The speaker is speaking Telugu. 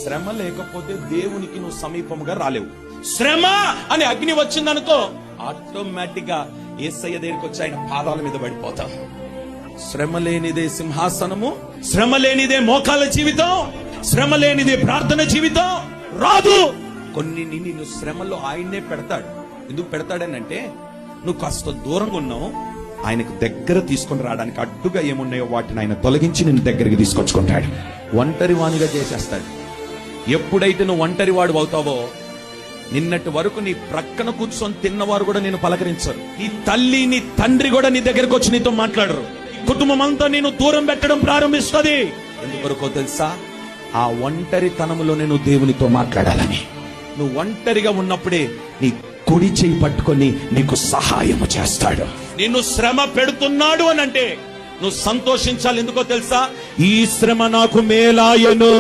శ్రమ లేకపోతే దేవునికి నువ్వు సమీపముగా రాలేవు. శ్రమ అని అగ్ని వచ్చిందనుకో, ఆటోమేటిక్ గా యేసయ్య దగ్గరికి వచ్చి ఆయన పాదాల మీద పడిపోతాం. శ్రమ లేనిదే సింహాసనము, శ్రమ లేనిదే మోకాల జీవితం, శ్రమ లేనిదే ప్రార్థన జీవితం రాదు. కొన్ని నిన్ను శ్రమలో ఆయన్నే పెడతాడు. ఎందుకు పెడతాడనంటే నువ్వు కాస్త దూరంగా ఉన్నావు, ఆయనకు దగ్గర తీసుకొని రావడానికి అడ్డుగా ఏమున్నాయో వాటిని ఆయన తొలగించి నిన్ను దగ్గరికి తీసుకొచ్చుకుంటాడు. ఒంటరి వాణిగా చేసేస్తాడు. ఎప్పుడైతే నువ్వు ఒంటరి వాడు అవుతావో, నిన్నటి వరకు నీ ప్రక్కన కూర్చొని తిన్నవారు కూడా నేను పలకరించరు. నీ తల్లి నీ తండ్రి కూడా నీ దగ్గరకు వచ్చి నీతో మాట్లాడరు. కుటుంబం అంతా నేను దూరం పెట్టడం ప్రారంభిస్తుంది. ఎందువరకో తెలుసా? ఆ ఒంటరితనంలో నేను దేవునితో మాట్లాడాలని. నువ్వు ఒంటరిగా ఉన్నప్పుడే నీ కుడి చేయి పట్టుకొని నీకు సహాయము చేస్తాడు. నిన్ను శ్రమ పెడుతున్నాడు అని అంటే నువ్వు సంతోషించాలి. ఎందుకో తెలుసా? ఈ శ్రమ నాకు మేలాయను.